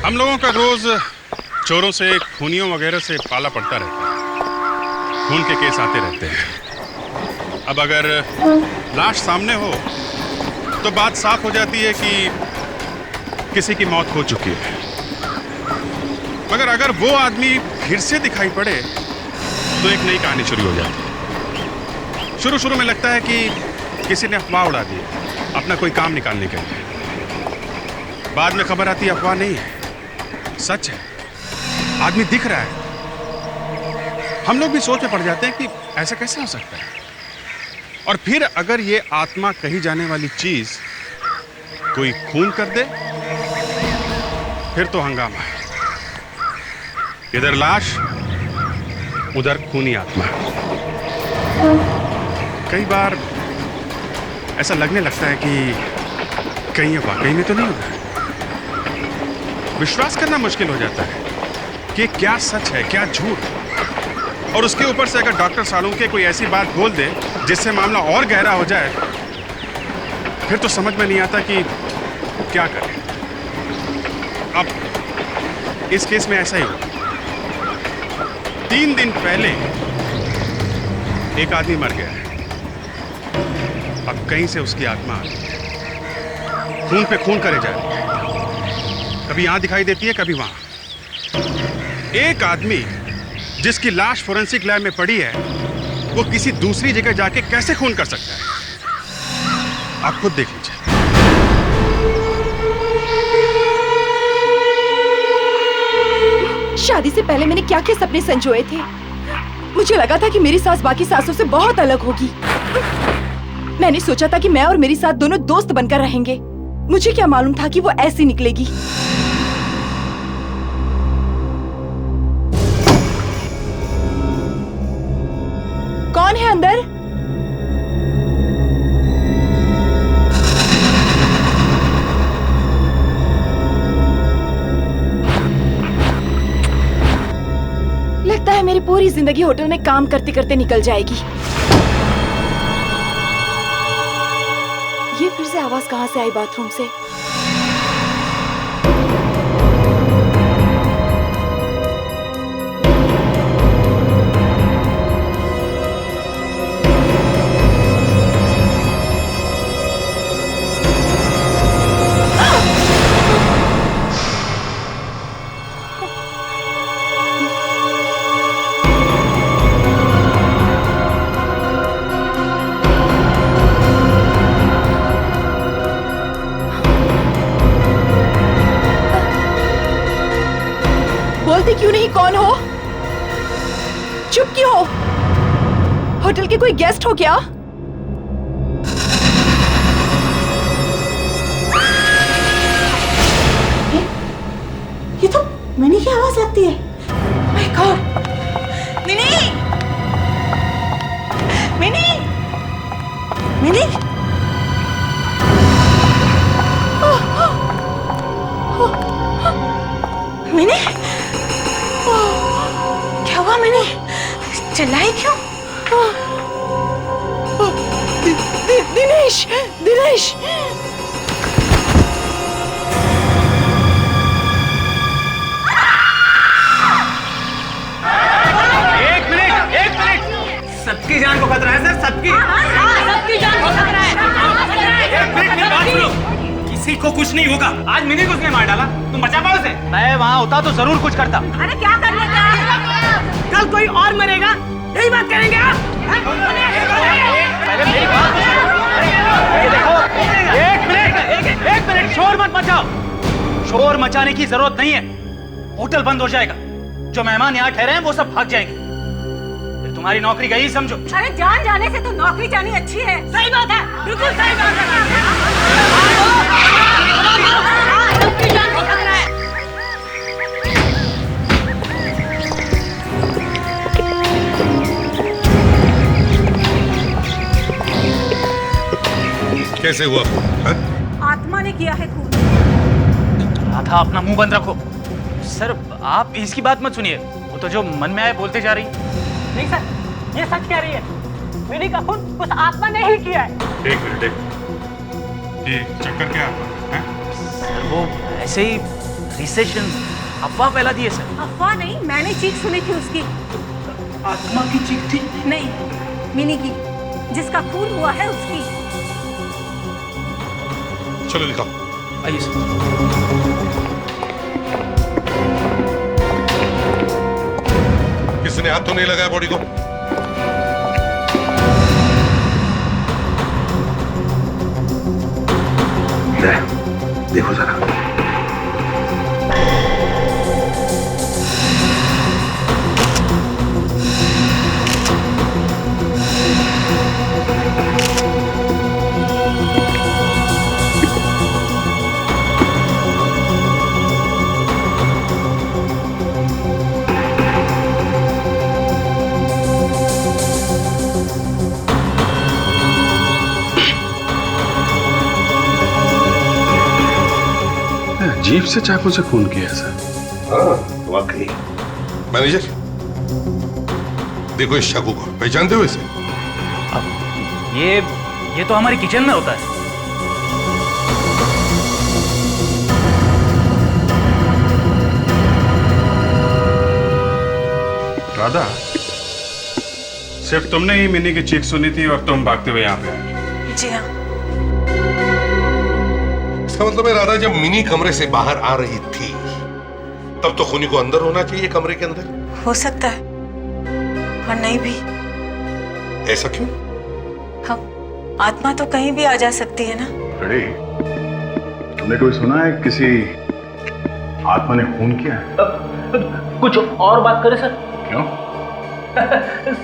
हम लोगों का रोज चोरों से, खूनियों वगैरह से पाला पड़ता रहता है। खून के केस आते रहते हैं। अब अगर लाश सामने हो तो बात साफ हो जाती है कि किसी की मौत हो चुकी है। मगर अगर वो आदमी फिर से दिखाई पड़े तो एक नई कहानी शुरू हो जाती है। शुरू शुरू में लगता है कि किसी ने अफवाह उड़ा दी, अपना कोई काम निकालने के लिए। बाद में खबर आती है अफवाह नहीं है, सच है, आदमी दिख रहा है। हम लोग भी सोच में पड़ जाते हैं कि ऐसा कैसे हो सकता है। और फिर अगर ये आत्मा कही जाने वाली चीज कोई खून कर दे फिर तो हंगामा है। इधर लाश, उधर खूनी आत्मा। कई बार ऐसा लगने लगता है कि कहीं ये वाकई में तो नहीं होगा। विश्वास करना मुश्किल हो जाता है कि क्या सच है क्या झूठ। और उसके ऊपर से अगर डॉक्टर सालुंके कोई ऐसी बात बोल दे जिससे मामला और गहरा हो जाए फिर तो समझ में नहीं आता कि क्या करें। अब इस केस में ऐसा ही हुआ। 3 दिन पहले एक आदमी मर गया है। अब कहीं से उसकी आत्मा खून पे खून करे जा रही है। कभी यहां दिखाई देती है, कभी वहां। एक आदमी जिसकी लाश फोरेंसिक लैब में पड़ी है वो किसी दूसरी जगह जाके कैसे खून कर सकता है, आप खुद देख लीजिए। शादी से पहले मैंने क्या क्या सपने संजोए थे। मुझे लगा था कि मेरी सास बाकी सासों से बहुत अलग होगी। मैंने सोचा था कि मैं और मेरी सास दोनों दोस्त बनकर रहेंगे। मुझे क्या मालूम था कि वो ऐसी निकलेगी। कौन है अंदर? लगता है मेरी पूरी जिंदगी होटल में काम करते करते निकल जाएगी। ये फिर से आवाज कहां से आई बाथरूम से? बोलते क्यों नहीं? कौन हो? चुप क्यों हो? होटल के कोई गेस्ट हो क्या? ये तो मिनी की आवाज लगती है। My God! Mini! Mini! Mini! Mini! क्या हुआ मिनी? चिल्लाई क्यों? दिनेश! दिनेश! एक मिनट! सबकी जान को खतरा है सर, सबकी जान को खतरा है। एक मिनट मेरी बात सुनो। किसी को कुछ नहीं होगा। आज मिनी को उसने मार डाला, तुम बचा पाओ उसे? मैं वहाँ होता तो जरूर कुछ करता। अरे क्या कर लेते हैं? कल कोई और मरेगा, यही बात करेंगे आप? पहले मेरी बात सुनो। ये देखो, एक मिनट शोर मत मचाओ। शोर मचाने की जरूरत नहीं है। होटल बंद हो जाएगा। जो मेहमान यहाँ ठहरे हैं वो सब भाग जाएंगे। फिर तुम्हारी नौकरी गई समझो। अरे जान जाने से तो नौकरी जानी अच्छी है। सही बात है, बिल्कुल सही बात है। सबकी जान को खतरा है। कैसे हुआ? आत्मा ने किया है खून। राधा अपना मुंह बंद रखो। सर आप इसकी बात मत सुनिए, वो तो जो मन में आए बोलते जा रही। नहीं सर, ये सच कह रही है। मिनी का खून उस आत्मा ने ही किया है। एक मिनट, ये चक्कर क्या है? सर वो ऐसे ही रिसेशन अफवाह फैला दी है सर। अफवाह नहीं, मैंने चीख सुनी थी उसकी। आत्मा की चीख थी? नहीं, मिनी की, जिसका खून हुआ है उसकी। चलो दिखाओ। आइए सर। किसने हाथ तो नहीं लगाया बॉडी को? देखो जरा। जीप से चाकू से खून किया है सर। हाँ, वाकई। मैनेजर, देखो इस चाकू को, पहचानते हो इसे? ये तो हमारी किचन में होता है। राधा, सिर्फ तुमने ही मिनी की चीख सुनी थी और तुम भागते हुए यहाँ पे आए। जी हाँ। इसका मतलब है राधा जब मिनी कमरे से बाहर आ रही थी तब तो खूनी को अंदर होना चाहिए, कमरे के अंदर। हो सकता है और नहीं भी। ऐसा क्यों? हम आत्मा तो कहीं भी आ जा सकती है ना। रेडी, तुमने कभी सुना है किसी आत्मा ने खून किया है? कुछ और बात करें सर? क्यों?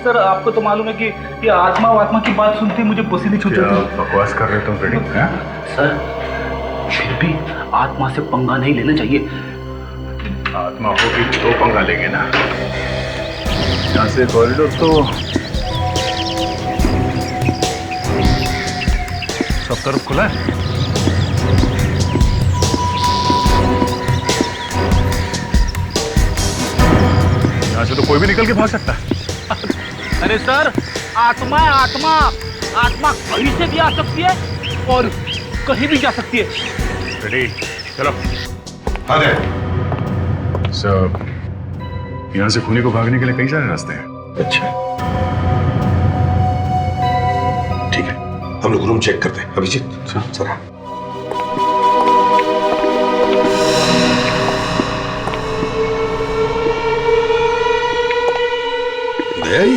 सर आपको तो मालूम है कि ये आत्मा की बात सुनते ही मुझे पसीने छूट जाते हैं। बकवास कर रहे तुम रेडी? सर फिर भी आत्मा से पंगा नहीं लेना चाहिए। आत्मा होगी तो पंगा लेंगे ना। यहाँ से कॉरिडोर तो सब तरफ खुला है। यहाँ से तो कोई भी निकल के भाग सकता है। अरे सर, आत्मा है आत्मा। आत्मा कहीं से भी आ सकती है और कहीं भी जा सकती है। रेडी, चलो। अरे सब यहाँ से खूनी को भागने के लिए कई सारे रास्ते हैं। अच्छा, ठीक है, हम लोग रूम चेक करते हैं। अभिजीत, जरा।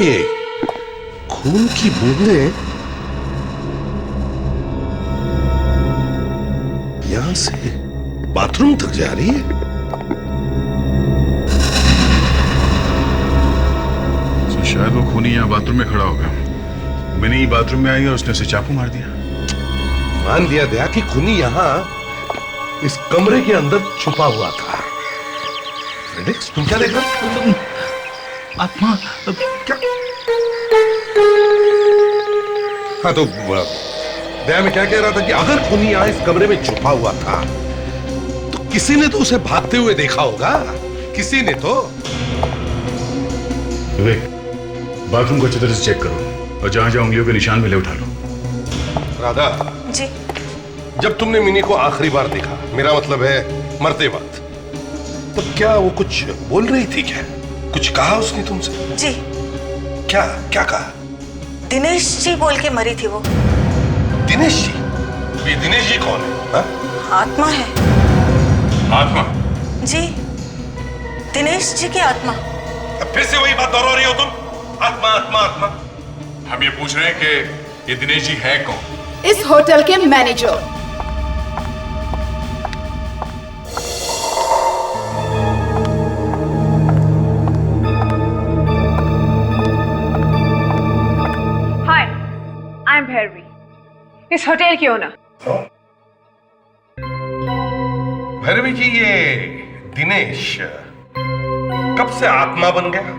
ये खून की बूंदें यहां से बाथरूम तक जा रही है। तो शायद वो खूनी यहाँ बाथरूम में खड़ा होगा। मिनी बाथरूम में आई और उसने उसे चाकू मार दिया। मान लिया गया कि खूनी यहां इस कमरे के अंदर छुपा हुआ था। फ्रेडेक्स, तुम क्या देख रहे हो? आत्मा क्या? हाँ, तो दया में क्या कह रहा था कि अगर खूनी यहां इस कमरे में छुपा हुआ था तो किसी ने तो उसे भागते हुए देखा होगा। किसी ने तो। विवेक, बाथरूम को अच्छी तरह से चेक करो और जहां जहां उंगलियों के निशान मिले उठा लो। राधा जी। जब तुमने मिनी को आखिरी बार देखा, मेरा मतलब है मरते वक्त, तब क्या वो कुछ बोल रही थी? क्या कुछ कहा उसने तुमसे? जी। क्या क्या कहा? दिनेश जी बोल के मरी थी वो। दिनेश जी? ये दिनेश जी कौन है? हा? आत्मा है। आत्मा? जी, दिनेश जी की आत्मा। फिर से वही बात दोहरा रही हो तुम? आत्मा आत्मा आत्मा। हम ये पूछ रहे हैं कि ये दिनेश जी है कौन? इस होटल के manager. Hi, I am Bhairavi, इस होटल की ओनर। भैरवी जी, ये दिनेश कब से आत्मा बन गया?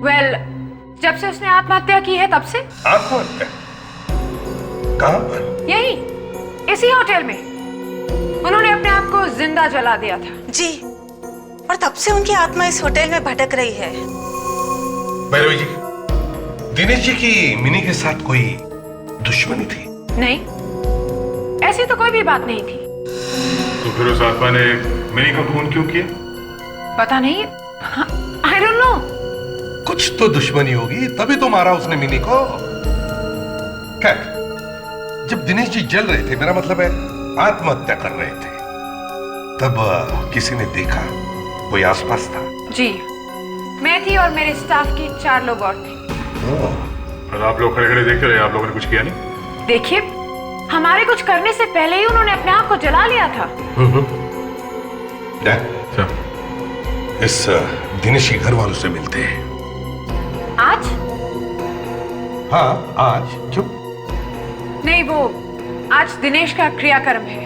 वेल, जब से उसने आत्महत्या की है तब से। आत्महत्या? कहां पर? यही, इसी होटल में। उन्होंने अपने आप को जिंदा जला दिया था। जी, और तब से उनकी आत्मा इस होटल में भटक रही है। भैरवी जी, दिनेश जी की मिनी के साथ कोई दुश्मनी थी? नहीं, ऐसी तो कोई भी बात नहीं थी। तो फिर उस आत्मा ने मिनी को खून क्यों किया? पता नहीं, आई डोंट नो। कुछ तो दुश्मनी होगी, तभी तो मारा उसने मिनी को। खैर, जब दिनेश जी जल रहे थे, मेरा मतलब है आत्महत्या कर रहे थे, तब किसी ने देखा? कोई आसपास था? जी, मैं थी और मेरे स्टाफ के 4 लोग और थे। और आप लोग खड़े खड़े देखते रहे, आप लोगों ने कुछ किया नहीं? देखिए, हमारे कुछ करने से पहले ही उन्होंने अपने आप को जला लिया था। इस दिनेश के घर वालों से मिलते हैं। आज? हाँ, आज। क्यों? नहीं, वो आज दिनेश का क्रियाकर्म है।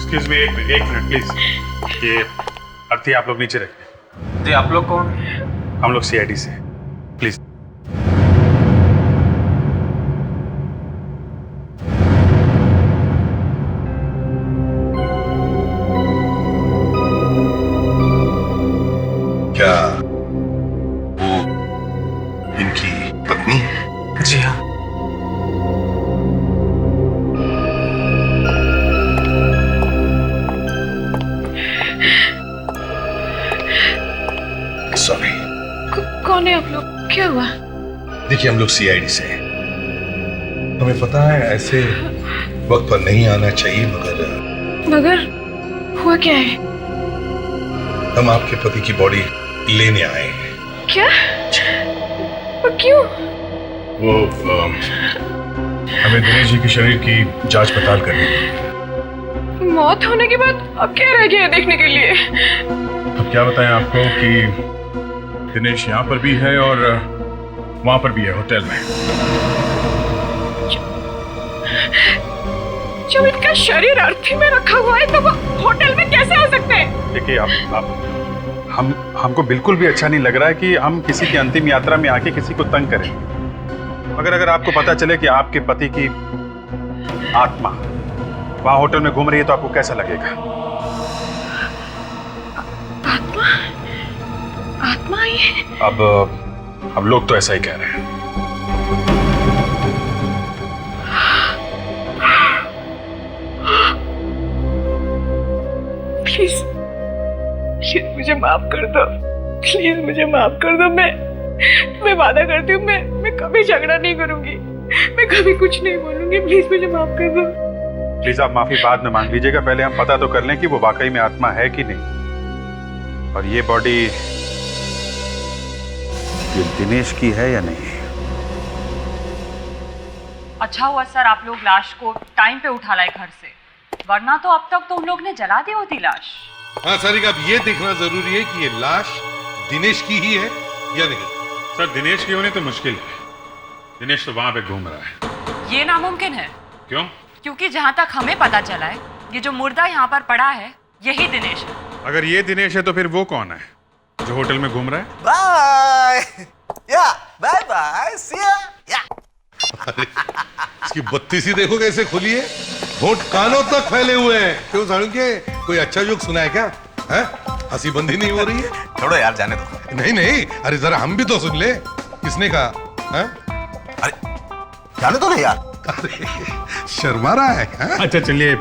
एक्सक्यूज मी, एक मिनट प्लीज। ये अर्थी आप लोग नीचे रखें। जी, आप लोग कौन? हम लोग सीआईडी से, प्लीज। क्या वो इनकी पत्नी? जी हाँ। सॉरी। कौन है आप लोग? क्या हुआ? देखिए, हम लोग सीआईडी से हैं। हमें पता है ऐसे वक्त पर नहीं आना चाहिए, मगर हुआ क्या है? हम आपके पति की बॉडी लेने आए हैं। क्या? और क्यों? वो हमें दिनेश जी के शरीर की जांच पड़ताल करनी है। मौत होने के बाद अब क्या रह गया है देखने के लिए? अब क्या बताएं आपको कि दिनेश यहाँ पर भी है और वहां पर भी है, होटल में। जब इनका शरीर अर्थी में रखा हुआ है तो वो होटल में कैसे आ सकते हैं? देखिए, हमको बिल्कुल भी अच्छा नहीं लग रहा है कि हम किसी की अंतिम यात्रा में आके किसी को तंग करें। अगर आपको पता चले कि आपके पति की आत्मा वहां होटल में घूम रही है तो आपको कैसा लगेगा? आत्मा? आत्मा आई है? अब लोग तो ऐसा ही कह रहे हैं। प्लीज मुझे माफ कर दो। प्लीज मुझे माफ कर दो। मैं वादा करती हूँ, मैं कभी झगड़ा नहीं करूंगी, मैं कभी कुछ नहीं बोलूंगी। प्लीज मुझे माफ कर दो। प्लीज आप माफी बाद में मांग लीजिएगा, पहले हम पता तो कर लें कि वो वाकई में आत्मा है कि नहीं, और ये बॉडी ये दिनेश की है या नहीं। अच्छा हुआ सर आप लोग लाश को टाइम पे उठा लाए घर से, वरना तो अब तक तो उन लोग ने जला दी होती लाश। हाँ सारिका, अब ये देखना जरूरी है कि ये लाश दिनेश की ही है या नहीं। सर, दिनेश की होनी तो मुश्किल है। दिनेश तो वहां पे घूम रहा है। ये नामुमकिन है। क्यों? क्योंकि जहाँ तक हमें पता चला है, ये जो मुर्दा यहाँ पर पड़ा है यही दिनेश है। अगर ये दिनेश है तो फिर वो कौन है जो होटल में घूम रहा है? बाय या बाय बाय सी या। इसकी बत्ती सी देखो कैसे खुली है, होंठ कानों तक फैले हुए हैं। क्यों साड़ू के कोई अच्छा जोक सुना है क्या? हैं? हंसी बंदी नहीं हो रही है? छोड़ो यार, जाने दो। नहीं नहीं, अरे जरा हम भी तो सुन ले। किसने कहा? हैं? अरे जाने दो ना यार। अरे शर्मा रहा है, हैं? अच्छा चलिए,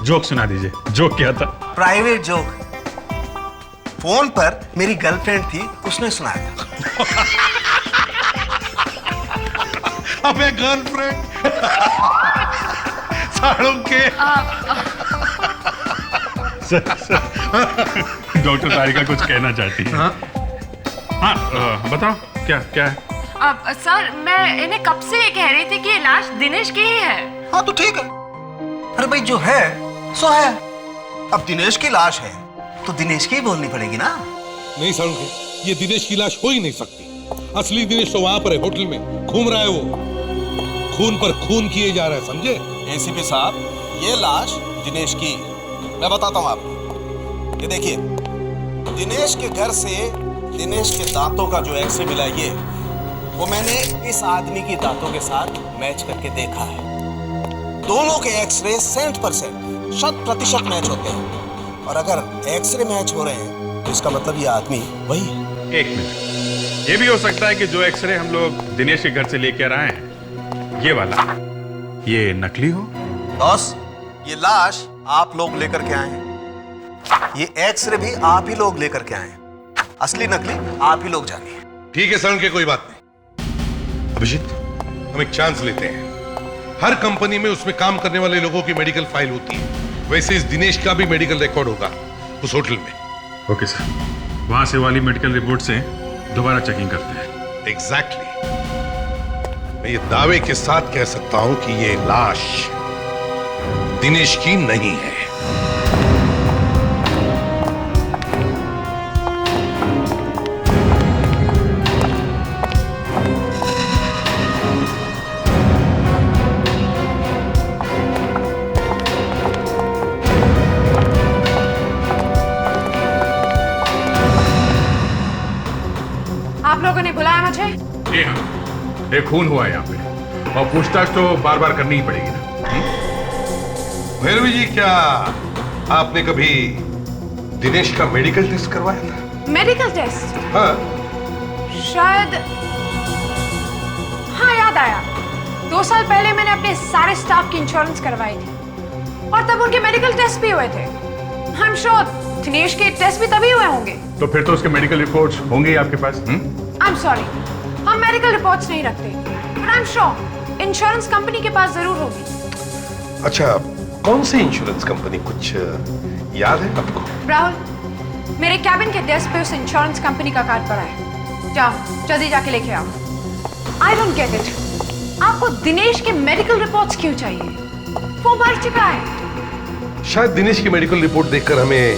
जोक सुना दीजिए। जोक क्या था? Private joke. फोन पर मेरी गर्लफ्रेंड थी, उसने सुनाया था। अबे गर्लफ्रेंड साड़ू के। डॉक्टर तारिका कुछ कहना चाहती है। हाँ, बताओ क्या क्या है? अब सर, मैं इन्हें कब से ये कह रही थी कि ये लाश दिनेश की ही है। हाँ तो ठीक है। अरे भाई, जो है सो है। अब दिनेश की लाश है तो दिनेश की ही बोलनी पड़ेगी ना। नहीं सालुंखे, ये दिनेश की लाश हो ही नहीं सकती। असली दिनेश तो वहां पर है, होटल में घूम रहा है वो। खून पर खून किए जा रहा है, समझे? एसीपी साहब, ये लाश दिनेश की है। मैं बताता हूँ आपको। ये देखिए, दिनेश के घर से दिनेश के दांतों का जो एक्सरे मिला, ये वो मैंने इस आदमी की दांतों के साथ मैच करके देखा है। दोनों के एक्सरे 100% 100% मैच होते हैं। और अगर एक्सरे मैच हो रहे हैं तो इसका मतलब ये आदमी वही है। एक मिनट, ये भी हो सकता है कि जो एक्सरे हम लोग दिनेश के घर से लेकर आए हैं, ये वाला, ये नकली हो। बॉस, ये लाश आप लोग लेकर के आए हैं, ये एक्सरे भी आप ही लोग लेकर के आए हैं। असली नकली आप ही लोग जानिए। ठीक है सालुंखे, कोई बात नहीं। अभिजीत, हम एक चांस लेते हैं। हर कंपनी में उसमें काम करने वाले लोगों की मेडिकल फाइल होती है, वैसे इस दिनेश का भी मेडिकल रिकॉर्ड होगा उस होटल में। ओके सर, वहां से वाली मेडिकल रिपोर्ट से दोबारा चेकिंग करते हैं। एग्जैक्टली। मैं ये दावे के साथ कह सकता हूं कि ये लाश दिनेश की नहीं है। आप लोगों ने बुलाया मुझे? जी हाँ, एक खून हुआ है यहाँ पे और पूछताछ तो बार बार करनी ही पड़ेगी ना। भैरवी जी, क्या आपने कभी दिनेश का मेडिकल टेस्ट करवाया था? Medical test? हाँ। शायद, हाँ याद आया। 2 साल पहले मैंने अपने सारे स्टाफ की इंश्योरेंस करवाई थी और तब उनके मेडिकल टेस्ट भी हुए थे। आई एम श्योर दिनेश के टेस्ट भी तभी हुए होंगे। तो फिर तो उसके मेडिकल रिपोर्ट्स होंगे ही आपके पास। आई एम सॉरी, हम मेडिकल रिपोर्ट्स नहीं रखते, but I am sure insurance company के पास जरूर होगी। अच्छा, कौन सी इंश्योरेंस कंपनी, कुछ याद है आपको? राहुल, मेरे कैबिन के डेस्क पे उस इंश्योरेंस कंपनी का कार्ड पड़ा है। जाओ, जल्दी जाके लेके आओ। आई डोंट गेट इट, आपको दिनेश के मेडिकल रिपोर्ट्स क्यों चाहिए? वो मर चुका है। शायद दिनेश की मेडिकल रिपोर्ट देखकर हमें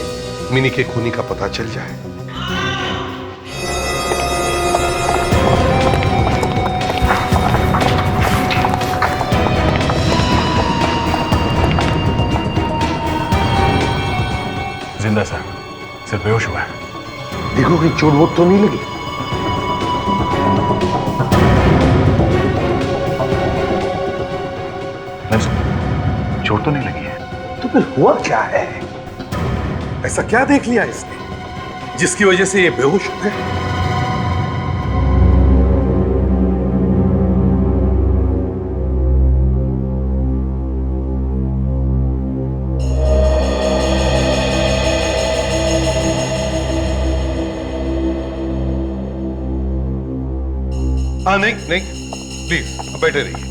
मिनी के खूनी का पता चल जाए। जिंदा सर, सिर्फ बेहोश हुआ है। देखो कहीं चोट वोट तो नहीं लगी? चोट तो नहीं लगी है। तो फिर हुआ क्या है? ऐसा क्या देख लिया इसने जिसकी वजह से ये बेहोश हो गए? हाँ, नहीं नहीं, प्लीज अब बैठे रहिए।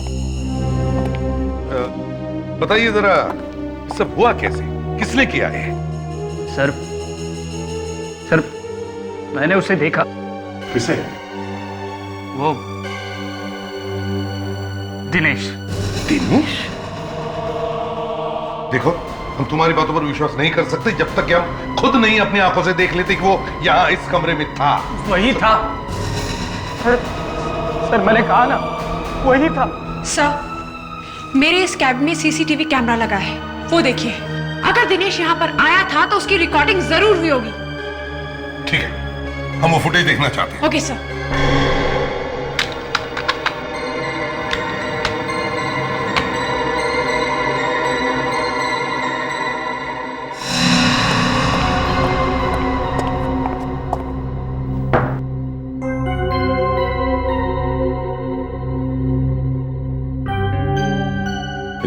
बताइए जरा, सब हुआ कैसे, किसने किया है? सर, मैंने उसे देखा। किसे? वो दिनेश। दिनेश? देखो, हम तुम्हारी बातों पर विश्वास नहीं कर सकते जब तक कि हम खुद नहीं अपनी आंखों से देख लेते कि वो यहाँ इस कमरे में था। वही था सर, मैंने कहा ना, वही था। सर, मेरे इस कैबिन में सीसीटीवी कैमरा लगा है, वो देखिए। अगर दिनेश यहाँ पर आया था तो उसकी रिकॉर्डिंग जरूर हुई होगी। ठीक है, हम वो फुटेज देखना चाहते हैं। Okay sir.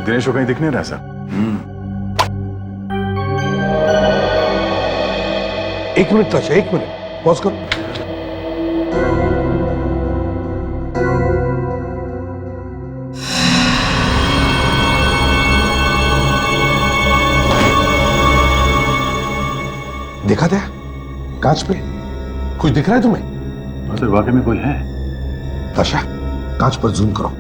दिनेश को कहीं दिख नहीं रहा सर। एक मिनट ताशा, एक मिनट पॉज करो। देखा था कांच पे कुछ दिख रहा है तुम्हें? सर, वाकई में कोई है। ताशा, कांच पर जूम करो।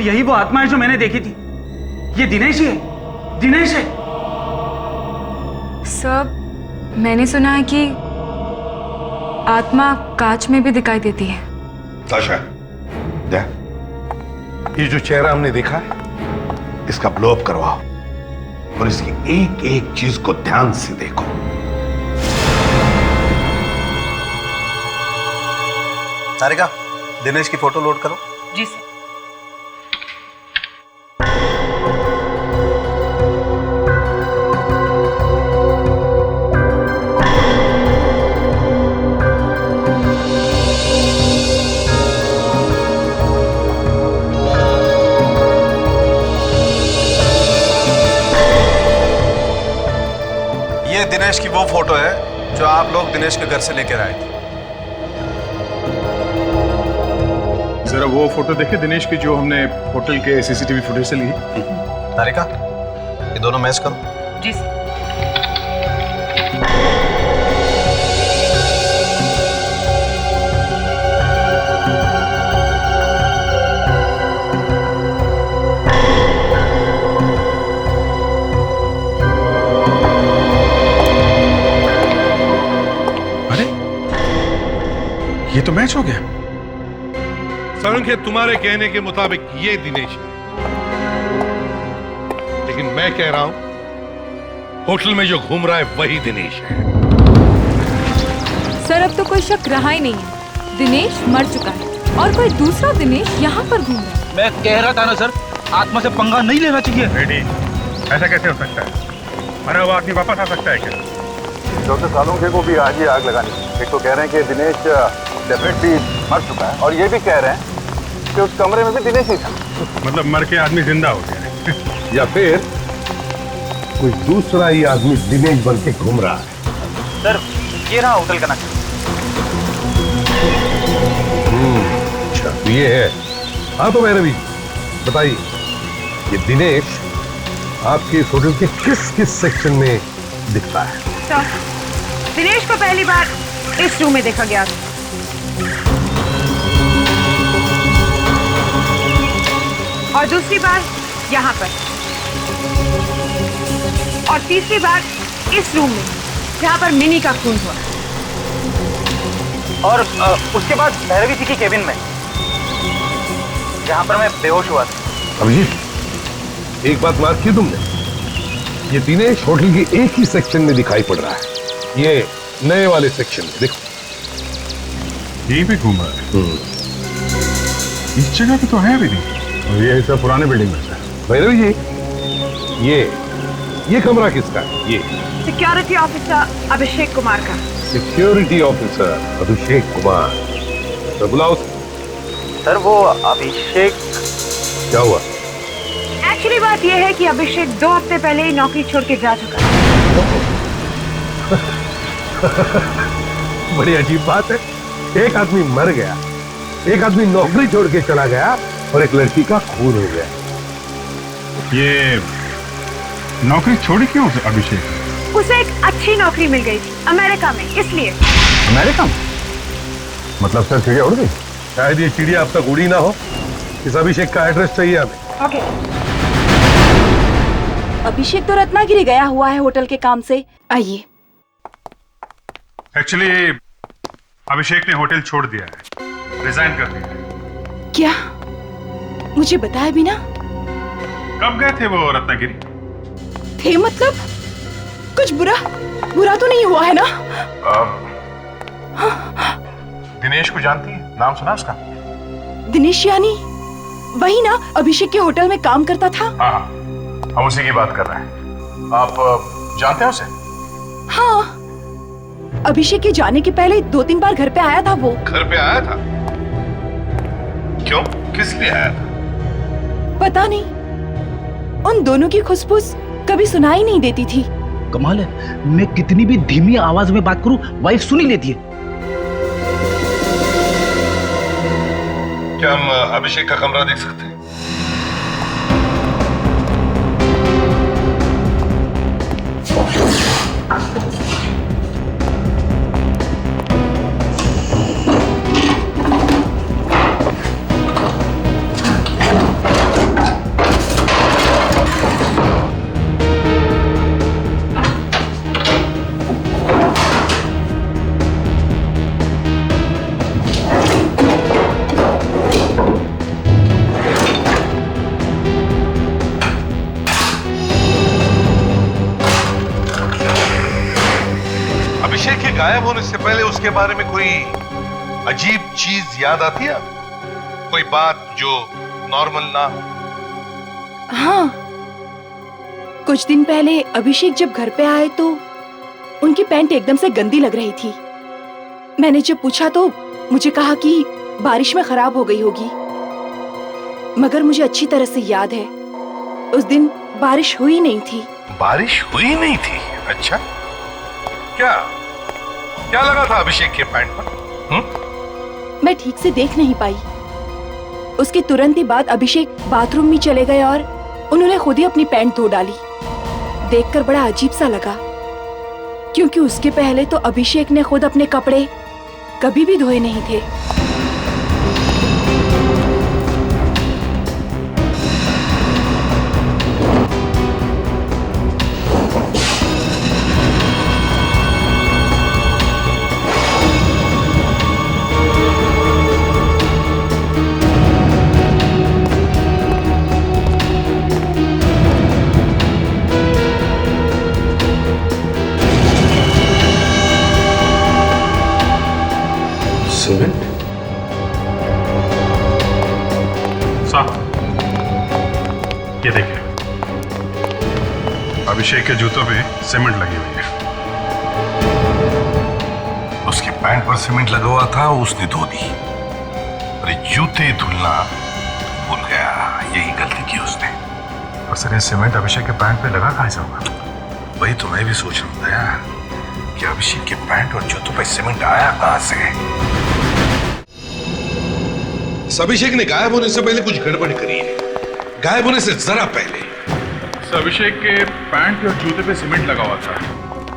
यही वो आत्मा है जो मैंने देखी थी। ये दिनेश ही है, दिनेश है। सर, मैंने सुना है कि आत्मा कांच में भी दिखाई देती है। ताशा, देख, ये जो चेहरा हमने देखा है, इसका ब्लो अप करवाओ और इसकी एक एक चीज को ध्यान से देखो। सारिका, दिनेश की फोटो लोड करो। जी सर। ये दिनेश की वो फोटो है जो आप लोग दिनेश के घर से लेकर आए थे। जरा वो फोटो देखिए दिनेश की, जो हमने होटल के सीसीटीवी फुटेज से ली। तारिका, ये दोनों मैच करो। जी सर। अरे ये तो मैच हो गया। संख्य तुम्हारे कहने के मुताबिक ये दिनेश है, लेकिन मैं कह रहा हूं होटल में जो घूम रहा है वही दिनेश है। सर, अब तो कोई शक रहा ही नहीं है। दिनेश मर चुका है और कोई दूसरा दिनेश यहाँ पर घूम रहा है। मैं कह रहा था ना सर, आत्मा से पंगा नहीं लेना चाहिए। रेडी, ऐसा कैसे हो सकता है? मरा हुआ आदमी वापस आ सकता है क्या? डॉक्टर सालुंखे को भी आज ही आग लगानी। एक तो कह रहे हैं कि दिनेश डेफिनेटली मर चुका है, और ये भी कह रहे हैं कि उस कमरे में भी दिनेश ही था। मतलब मर के आदमी जिंदा हो गया है। या फिर कोई दूसरा ही आदमी दिनेश बन के घूम रहा है। सर, ये रहा होटल का नक्शा। अच्छा, तो ये है। हाँ तो भैरवी, बताइए ये दिनेश आपके इस होटल के किस किस सेक्शन में दिखता है? सर, दिनेश को पहली बार इस रूम में देखा गया था। और दूसरी बार यहाँ पर, और तीसरी बार इस रूम में जहाँ पर मिनी का खून हुआ। और उसके बाद भैरवी जी की केबिन में, जहाँ पर मैं बेहोश हुआ था। अभिजीत, एक बात मार्क की तुमने, ये दिनेश होटल के एक ही सेक्शन में दिखाई पड़ रहा है। ये नए वाले सेक्शन में देखो, यही पे घूम रहा है। इस जगह पे तो है भी नहीं, और ये सब पुराने बिल्डिंग में है। भैरवी जी, ये कमरा किसका है? ये सिक्योरिटी ऑफिसर अभिषेक कुमार का। सिक्योरिटी ऑफिसर अभिषेक कुमार, तो बुलाओ। सर, वो अभिषेक। क्या हुआ? एक्चुअली बात यह है कि अभिषेक 2 हफ्ते पहले ही नौकरी छोड़ के जा चुका है। बड़ी अजीब बात है, एक आदमी मर गया, एक आदमी नौकरी छोड़ के चला गया, और एक लड़की का खून हो गया। ये नौकरी छोड़ी क्यों अभिषेक? उसे एक अच्छी नौकरी मिल गई थी अमेरिका में, इसलिए। अमेरिका में? मतलब सर चिड़िया उड़ गई? शायद ये चिड़िया अब तक उड़ी ना हो। इस अभिषेक का एड्रेस चाहिए हमें। ओके। अभिषेक तो रत्नागिरी गया हुआ है होटल के काम से। आइए। एक्चुअली अभिषेक ने होटल छोड़ दिया है, रिजाइन कर दिया है। क्या? मुझे बताया भी ना। कब गए थे वो रत्नागिरी? थे मतलब? कुछ बुरा तो नहीं हुआ है ना? दिनेश को जानती है? नाम सुना उसका? दिनेश यानी वही ना, अभिषेक के होटल में काम करता था। हाँ, हम उसी की बात कर रहे हैं। आप जानते हैं उसे? हाँ, अभिषेक के जाने के पहले 2-3 बार घर पे आया था वो। घर पे आया था? क्यों? किस लिए आया था? पता नहीं, उन दोनों की खुशबूस कभी सुनाई नहीं देती थी। कमाल है, मैं कितनी भी धीमी आवाज में बात करूं, वाइफ सुन ही लेती है। क्या हम अभिषेक का कमरा देख सकते हैं? गायब होने से पहले उसके बारे में कोई अजीब चीज याद आती है आपको? कोई बात जो नॉर्मल ना हो? हाँ, कुछ दिन पहले अभिषेक जब घर पे आए तो उनकी पैंट एकदम से गंदी लग रही थी। मैंने जब पूछा तो मुझे कहा कि बारिश में खराब हो गई होगी, मगर मुझे अच्छी तरह से याद है उस दिन बारिश हुई नहीं थी। बारिश हुई नहीं थी? अच्छा, क्या क्या लगा था अभिषेक के पैंट पर? मैं ठीक से देख नहीं पाई। उसके तुरंत ही बाद अभिषेक बाथरूम में चले गए और उन्होंने खुद ही अपनी पैंट धो डाली। देखकर बड़ा अजीब सा लगा, क्योंकि उसके पहले तो अभिषेक ने खुद अपने कपड़े कभी भी धोए नहीं थे। सीमेंट? साहब, ये देखिए, अभिषेक के जूतों पे सीमेंट लगी हुई है। उसके पैंट पर सीमेंट लगा हुआ था, उसने धो दी। अरे जूते धुलना भूल गया, यही गलती की उसने। और सर, ये सीमेंट अभिषेक के पैंट पे लगा कहाँ से होगा? वही तो मैं भी सोच रहा हूँ दया, कि अभिषेक के पैंट और जूतों पे सीमेंट आया कहाँ से? अभिषेक ने गायब होने से पहले कुछ गड़बड़ करी है, गायब होने से जरा पहले। अभिषेक के पैंट और जूते पे सीमेंट लगा हुआ था,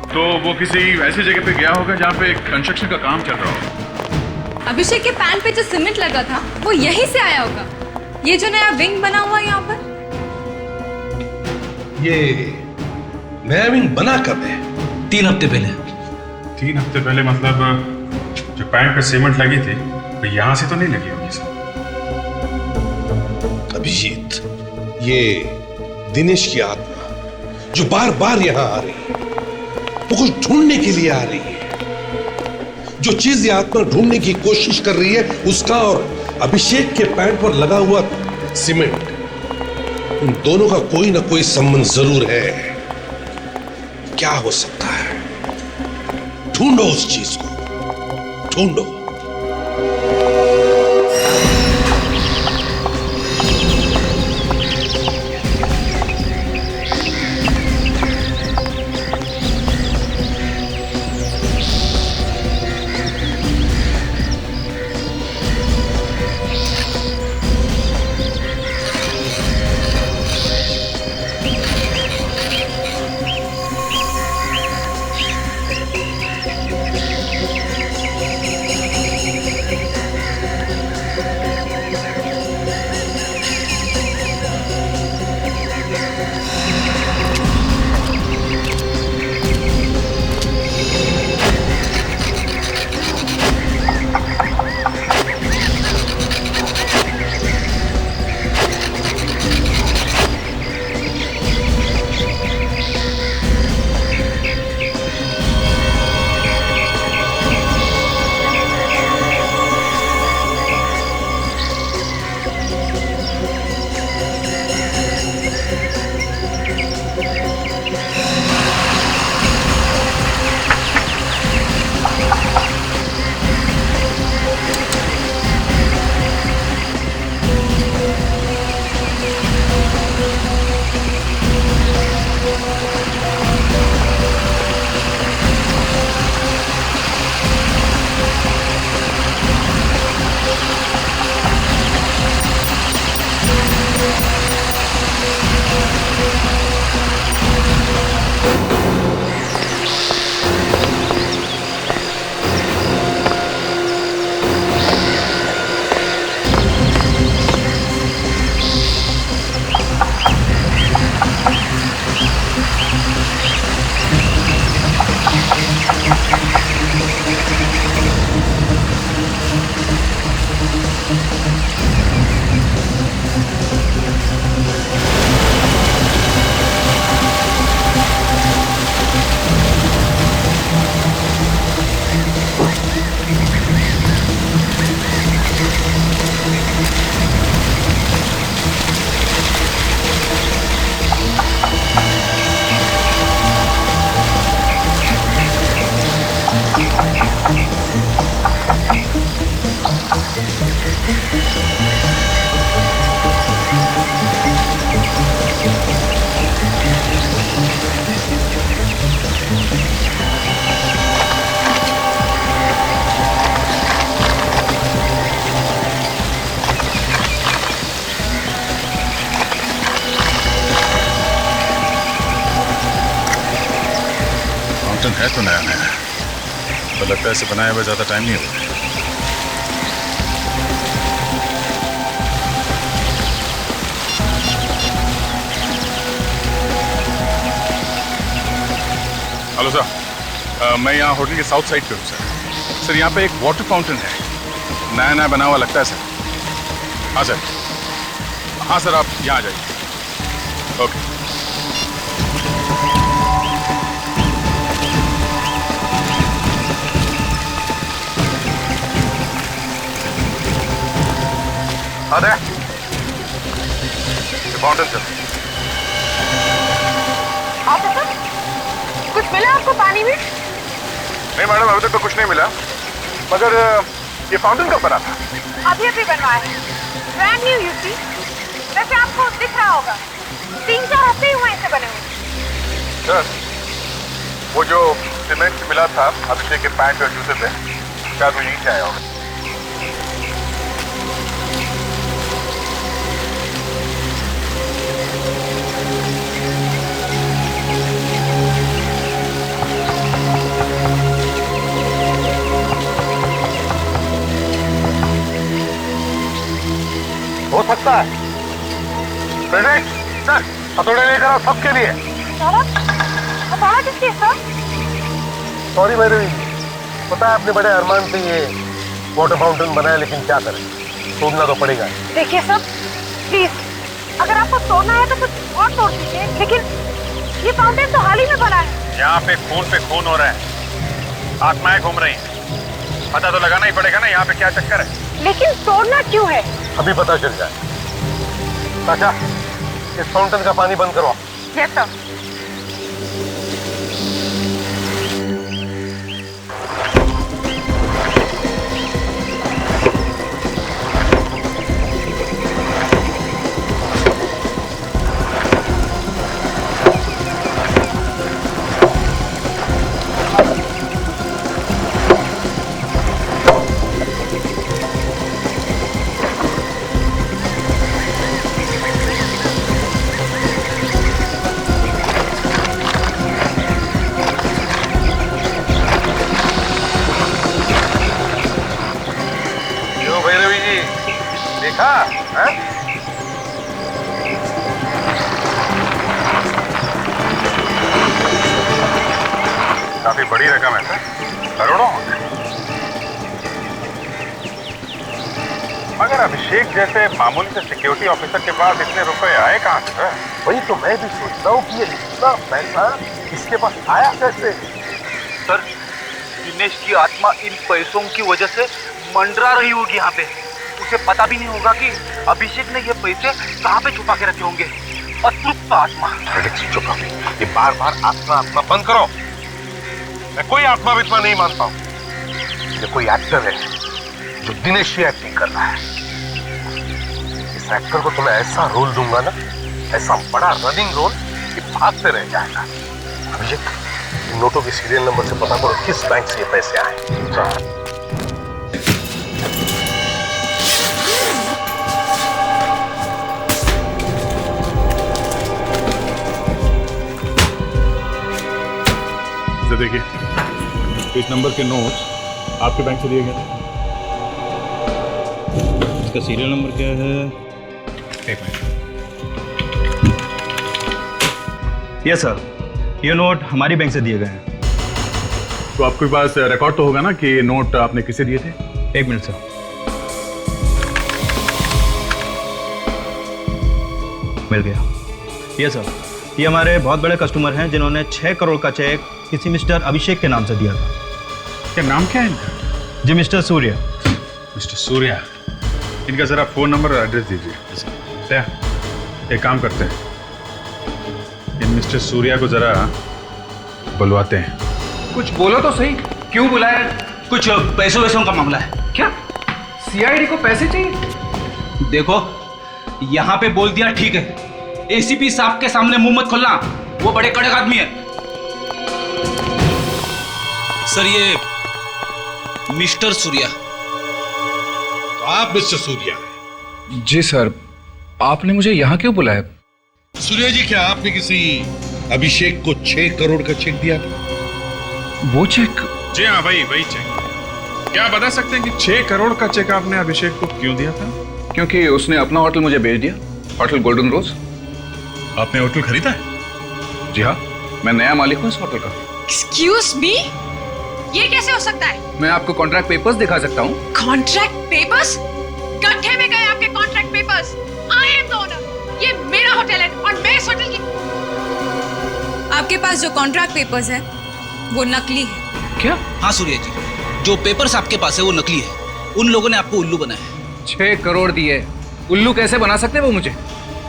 तो वो किसी ऐसी जगह पे गया होगा जहाँ पे कंस्ट्रक्शन का काम चल रहा होगा। अभिषेक के पैंट पे जो सीमेंट लगा था वो यहीं से आया होगा। ये जो नया विंग बना हुआ है यहाँ पर, ये नया विंग बना कब है? 3 हफ्ते पहले। 3 हफ्ते पहले? मतलब जो पैंट पे सीमेंट लगी थी तो यहाँ से तो नहीं लगी होगी सर। अभिजीत, ये दिनेश की आत्मा जो बार बार यहां आ रही है, वो कुछ ढूंढने के लिए आ रही है। जो चीज ये आत्मा ढूंढने की कोशिश कर रही है, उसका और अभिषेक के पैंट पर लगा हुआ सीमेंट, उन दोनों का कोई ना कोई संबंध जरूर है। क्या हो सकता है? ढूंढो उस चीज को, ढूंढो। फाउंटेन है तो नया नया है, तो लगता है इसे बनाए हुए ज्यादा टाइम नहीं हुआ। हेलो सर, मैं यहाँ होटल के साउथ साइड पे हूँ सर। सर यहाँ पे एक वाटर फाउंटेन है, नया नया बना हुआ लगता है सर। हाँ सर, हाँ सर, आप यहाँ आ जाइए। ओके। अरे फाउंटेन सर। ऑफिसर, कुछ मिला आपको पानी में? नहीं मैडम, अभी तक तो कुछ नहीं मिला, मगर ये फाउंटेन कब बना था? अभी अभी बनवाया है, ब्रांड न्यू यू सी। वैसे आपको दिख रहा होगा 3-4 हफ्ते ही हुए इसे बने हुए। सर, वो जो सीमेंट मिला था अभिषेक के पैंट और जूते पे, शायद वो यहीं से आया होगा। हो सकता है। प्रेजेंट सर, हथौड़े लेकर आओ सबके लिए। हथौड़ा किसके सर? सॉरी भैरवी, पता है आपने बड़े अरमान से ये वाटर फाउंटेन बनाया, लेकिन क्या करें, तोड़ना तो पड़ेगा। देखिए सर, प्लीज, अगर आपको तोड़ना है तो कुछ और तोड़ दीजिए, लेकिन ये फाउंटेन तो हाल ही में बना है। यहाँ पे खून हो रहा है, आत्माएं घूम रही हैं। पता तो लगाना ही पड़ेगा ना यहाँ पे क्या चक्कर है। लेकिन तोड़ना क्यों है? अभी पता चल जाए। चाचा, इस फाउंटेन का पानी बंद करो। Yes sir. काफी बड़ी रकम है सर, करोड़ों। मगर अभिषेक जैसे मामूली से सिक्योरिटी ऑफिसर के पास इतने रुपए आए कहाँ से सर? वही तो मैं भी सोचता हूँ कि ये इतना पैसा इसके पास आया कैसे। सर, दिनेश की आत्मा इन पैसों की वजह से मंडरा रही होगी यहाँ पे। उसे पता भी नहीं होगा कि अभिषेक ने ये पैसे कहाँ पे छुपा के रखे होंगे। अतृप्त आत्मा। चुप रहो, ये बार बार आत्मा बंद करो। मैं कोई आत्मा वित्मा नहीं मानता हूँ। ये कोई एक्टर है जो दिनेश की एक्टिंग कर रहा है। इस एक्टर को तो मैं ऐसा रोल दूंगा ना, ऐसा बड़ा रनिंग रोल कि भागते रह जाएगा। अभिषेक, नोटों के सीरियल नंबर से पता करो किस बैंक से ये पैसे आए। देखिए, इस नंबर के नोट आपके बैंक से दिए गए थे। इसका सीरियल नंबर क्या है? एक मिनट। यस सर, ये नोट हमारी बैंक से दिए गए हैं। तो आपके पास रिकॉर्ड तो होगा ना कि ये नोट आपने किसे दिए थे? एक मिनट सर। मिल गया। यस सर, ये हमारे बहुत बड़े कस्टमर हैं जिन्होंने 6 करोड़ का चेक किसी मिस्टर अभिषेक के नाम से दिया था। क्या नाम क्या है इनका? जी मिस्टर सूर्या। मिस्टर सूर्या, इनका जरा फोन नंबर और एड्रेस दीजिए। एक काम करते हैं, इन मिस्टर सूर्या को जरा बुलवाते हैं। कुछ बोलो तो सही, क्यों बुलाया? कुछ पैसों वैसों का मामला है। क्या सीआईडी को पैसे चाहिए? देखो, यहाँ पे बोल दिया ठीक है, एसीपी साहब के सामने मुंह मत खोलना, वो बड़े कड़क आदमी है। सर, ये मिस्टर सूर्या। तो आप मिस्टर सूर्या? जी सर, आपने मुझे यहाँ क्यों बुलाया? सूर्या जी, क्या आपने किसी अभिषेक को 6 करोड़ का चेक दिया था? वो चेक? जी हाँ, वही चेक। क्या आप बता सकते हैं कि 6 करोड़ का चेक आपने अभिषेक को क्यों दिया था? क्योंकि उसने अपना होटल मुझे भेज दिया, होटल गोल्डन रोज। आपने होटल खरीदा है? जी हाँ, मैं नया मालिक हूँ इस होटल का। एक्सक्यूज मी, ये कैसे हो सकता है? मैं आपको कॉन्ट्रैक्ट पेपर्स दिखा सकता हूँ। Contract papers? गड्ढे में गए आपके contract papers. I am the owner, ये मेरा होटल है और मैं इस होटल की। आपके पास जो कॉन्ट्रैक्ट पेपर्स है वो नकली है। क्या? हाँ सूर्य जी, जो पेपर्स आपके पास है वो नकली है। उन लोगों ने आपको उल्लू बनाया है। 6 करोड़ दिए, उल्लू कैसे बना सकते हैं वो मुझे?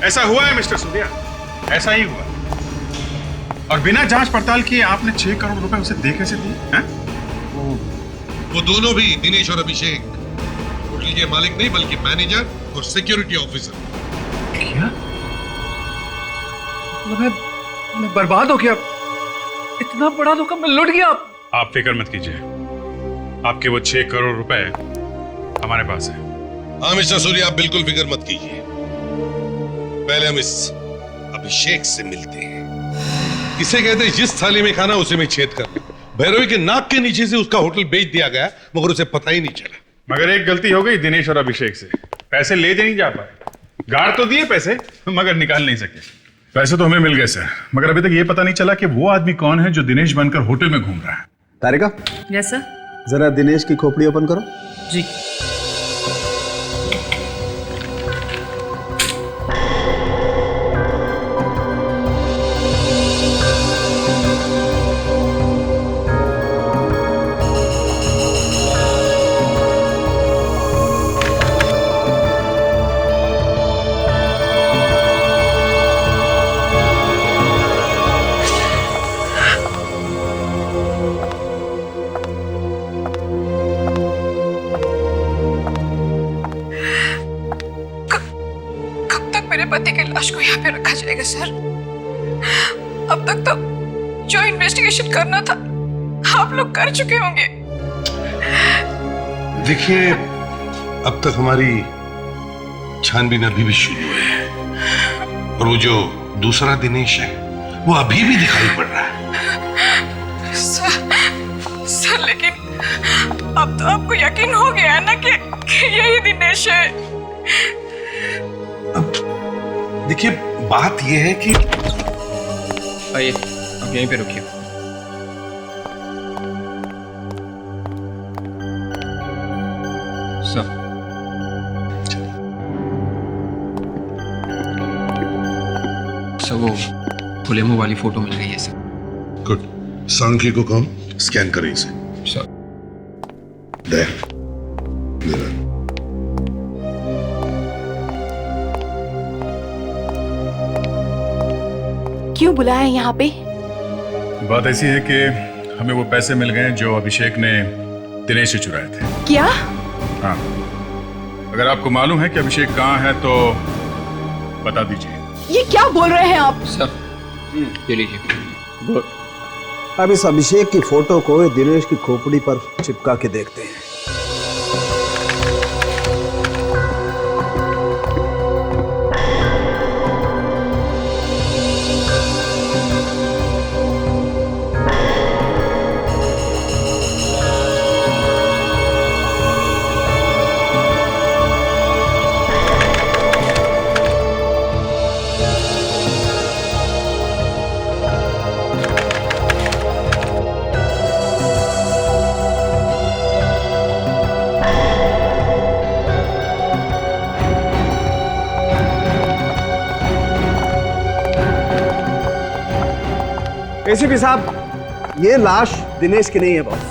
ऐसा हुआ है मिस्टर सूर्या, ऐसा ही हुआ। और बिना जांच पड़ताल किए आपने 6 करोड़ रुपए उसे दे कैसे दिए हैं? वो दोनों भी, दिनेश और अभिषेक, होटल के मालिक नहीं बल्कि मैनेजर और सिक्योरिटी ऑफिसर। क्या? मैं बर्बाद हो गया। इतना बड़ा धोखा मैं लुट गया। आप फिक्र मत कीजिए, आपके वो 6 करोड़ रुपए हमारे पास है। हाँ मिस्टर सूर्या, आप बिल्कुल फिक्र मत कीजिए। पहले हम इस अभिषेक से मिलते हैं। इसे कहते हैं जिस थाली में खाना उसे में छेद कर। भैरवी के नाक के नीचे से उसका होटल बेच दिया गया, मगर उसे पता ही नहीं चला। मगर एक गलती हो गई दिनेश और अभिषेक से, पैसे ले नहीं जा पाए। गाड़ तो दिए पैसे, मगर निकाल नहीं सके। पैसे तो हमें मिल गए सर, मगर अभी तक ये पता नहीं चला कि वो आदमी कौन है जो दिनेश बनकर होटल में घूम रहा है। तारिका, यस सर। जरा दिनेश की खोपड़ी ओपन करो। जी। पति की लाश को यहाँ पे रखा जाएगा सर? अब तक तो जो इन्वेस्टिगेशन करना था आप लोग कर चुके होंगे। देखिए, अब तक हमारी छानबीन अभी भी शुरू है और वो जो दूसरा दिनेश है वो अभी भी दिखाई पड़ रहा है। सर लेकिन अब तो आपको यकीन हो गया है ना कि यही दिनेश है। अब देखिए, बात यह है कि आइए, आप यहीं पे रुकिए। सर, वो खुले मुंह वाली फोटो मिल गई है सर। गुड। सांख्य को कम स्कैन करें इसे। सर। क्यों बुलाया यहाँ पे? बात ऐसी है कि हमें वो पैसे मिल गए जो अभिषेक ने दिनेश से चुराए थे। क्या? हाँ, अगर आपको मालूम है कि अभिषेक कहाँ है तो बता दीजिए। ये क्या बोल रहे हैं आप? सर, ये लीजिए। अब इस अभिषेक की फोटो को दिनेश की खोपड़ी पर चिपका के देखते हैं। एसीपी साहब, ये लाश दिनेश की नहीं है बॉस,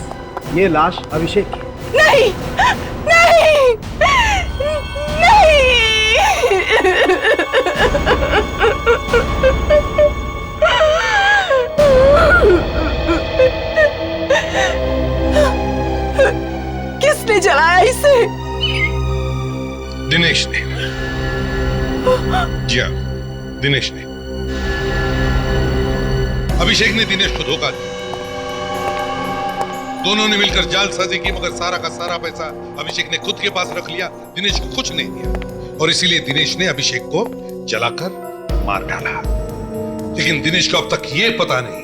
ये लाश अभिषेक की। नहीं, नहीं, नहीं। किसने जलाया इसे? दिनेश ने। जी हाँ, दिनेश ने। अभिषेक ने दिनेश को धोखा दिया। दोनों ने मिलकर जालसाजी की, मगर सारा का सारा पैसा अभिषेक ने खुद के पास रख लिया, दिनेश को कुछ नहीं दिया। और इसीलिए दिनेश ने अभिषेक को जलाकर मार डाला। लेकिन दिनेश को अब तक यह पता नहीं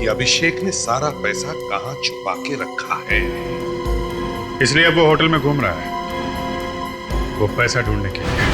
कि अभिषेक ने सारा पैसा कहां छुपा के रखा है। इसलिए अब वो होटल में घूम रहा है, वो पैसा ढूंढने के लिए।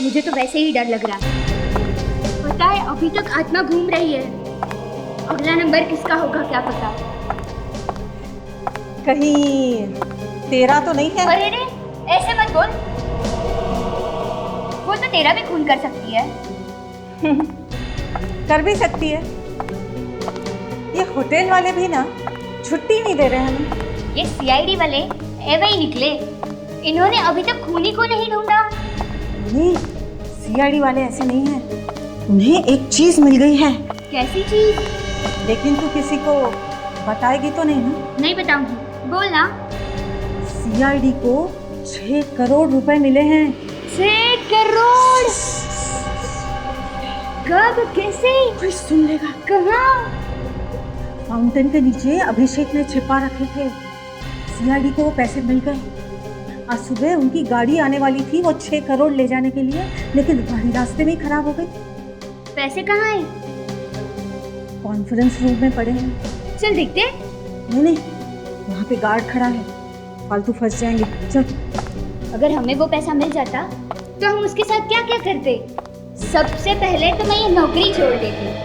मुझे तो वैसे ही डर लग रहा है। पता है अभी तक आत्मा घूम रही है। अगला नंबर किसका होगा क्या पता। कहीं तेरा तो नहीं है? अरे रे, ऐसे मत बोल। वो तो तेरा भी खून कर सकती है। कर भी सकती है। ये होटल वाले भी ना छुट्टी नहीं दे रहे हमें। ये सीआईडी वाले ऐवे ही निकले। इन्होंने अभी तक खूनी को नहीं ढूंढा। नहीं, सीआईडी वाले ऐसे नहीं हैं। उन्हें एक चीज मिल गई है। कैसी चीज? लेकिन तू किसी को बताएगी तो नहीं ना? नहीं बताऊंगी, बोल ना। सीआईडी को 6 करोड़ रुपए मिले हैं। 6 करोड़? कब, कैसे? कोई सुन लेगा। कहाँ? फाउंटेन के नीचे अभिषेक ने छिपा रखे थे। सीआईडी को वो पैसे मिल गए। आज सुबह उनकी गाड़ी आने वाली थी वो 6 करोड़ ले जाने के लिए, लेकिन गाड़ी रास्ते में ही खराब हो गई। पैसे कहाँ हैं? कॉन्फ्रेंस रूम में पड़े हैं। चल देखते। नहीं, वहाँ पे गार्ड खड़ा है, फालतू फंस जाएंगे। चल। अगर हमें वो पैसा मिल जाता तो हम उसके साथ क्या क्या करते? सबसे पहले तो मैं ये नौकरी छोड़ देती।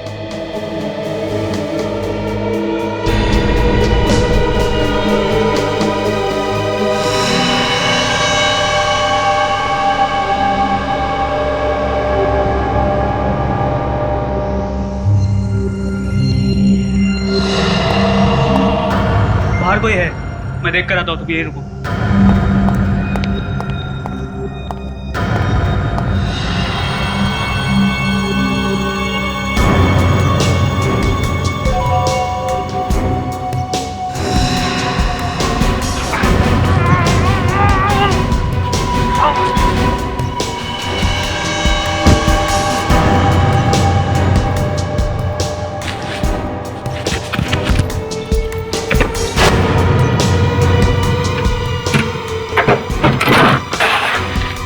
बाहर कोई है? मैं देख कर आता हूँ, तुम यहीं रुको।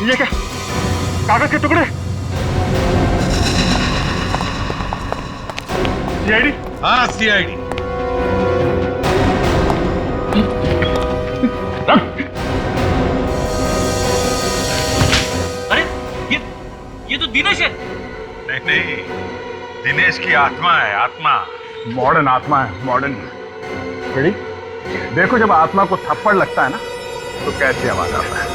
ये क्या? कागज के टुकड़े? सीआईडी? हाँ, सीआईडी। अरे ये तो दिनेश है। नहीं, दिनेश की आत्मा है, आत्मा। मॉडर्न आत्मा है, मॉडर्न। रेडी? देखो जब आत्मा को थप्पड़ लगता है ना तो कैसी आवाज आता है।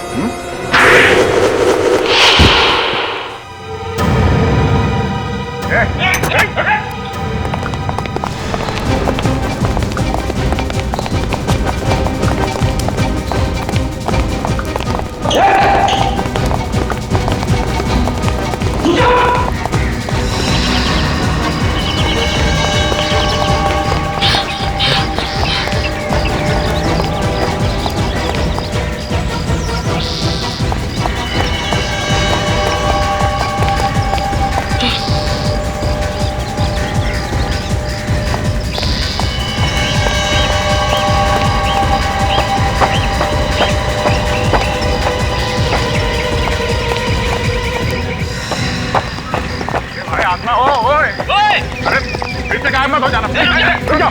मत हो जाना। रुक जाओ।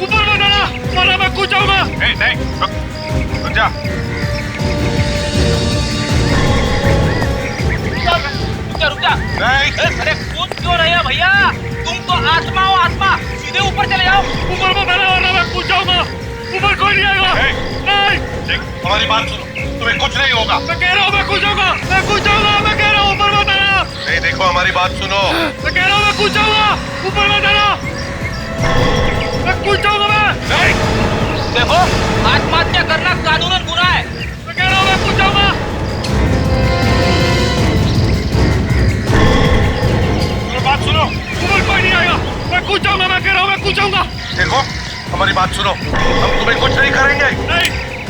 ऊपर मत आना, वरना मैं कूद जाऊंगा। नहीं, रुक जा। रुक जा। अरे कूद क्यों रहे हो भैया? तुम तो आत्मा हो, आत्मा। सीधे ऊपर चले जाओ। ऊपर मत आना, वरना मैं कूद जाऊंगा। ऊपर कोई नहीं आएगा। नहीं, हमारी बात सुनो, तुम्हें कुछ नहीं होगा। मैं कह रहा हूँ मैं कूद जाऊंगा। मैं कह रहा हूँ ऊपर मत आना। नहीं, देखो हमारी बात सुनो। मैं कह रहा हूँ मैं कूद जाऊंगा। ऊपर मत आना। मैं कूद जाऊंगा। मैं देखो, आत्महत्या करना कानूनन गुनाह है। मैं कह रहा हूँ मैं कूद जाऊंगा। बात सुनो, ऊपर कोई नहीं आएगा। मैं कूद जाऊंगा। मैं कह रहा हूँ मैं कूद जाऊंगा। देखो हमारी बात सुनो, हम तुम्हें कुछ नहीं करेंगे। नहीं,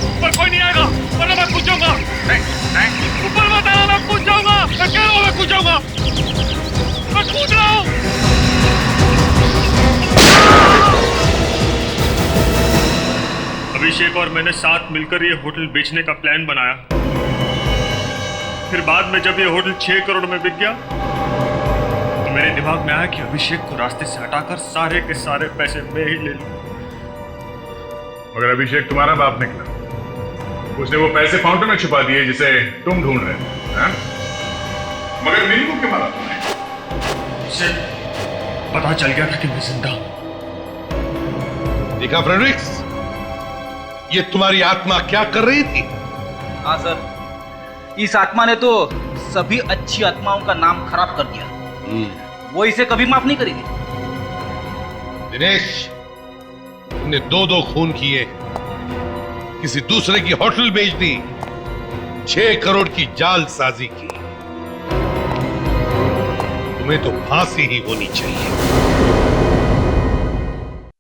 ऊपर कोई नहीं आएगा वरना मैं कूद जाऊंगा। ऊपर मत आना, मैं कूद जाऊंगा। मैं कह रहा हूँ मैं कूद जाऊंगा। मैं कूद रहा हूँ। अभिषेक और मैंने साथ मिलकर ये होटल बेचने का प्लान बनाया। फिर बाद में जब ये होटल 6 करोड़ में बिक गया तो मेरे दिमाग में आया कि अभिषेक को रास्ते से हटाकर सारे के सारे पैसे मैं ही ले लूं। मगर अभिषेक तुम्हारा बाप निकला, उसने वो पैसे फाउंटेन में छुपा दिए जिसे तुम ढूंढ रहे थे। हाँ? मगर मिनी को क्यों मारा तुमने? उसे पता चल गया था कि मैं जिंदा हूं। देखा फ्रेडरिक्स, ये तुम्हारी आत्मा क्या कर रही थी? हाँ सर, इस आत्मा ने तो सभी अच्छी आत्माओं का नाम खराब कर दिया। वो इसे कभी माफ नहीं करेगी। दिनेश, तुमने 2-2 खून किए, किसी दूसरे की होटल बेच दी, 6 करोड़ की जालसाजी की। तुम्हें तो फांसी ही होनी चाहिए।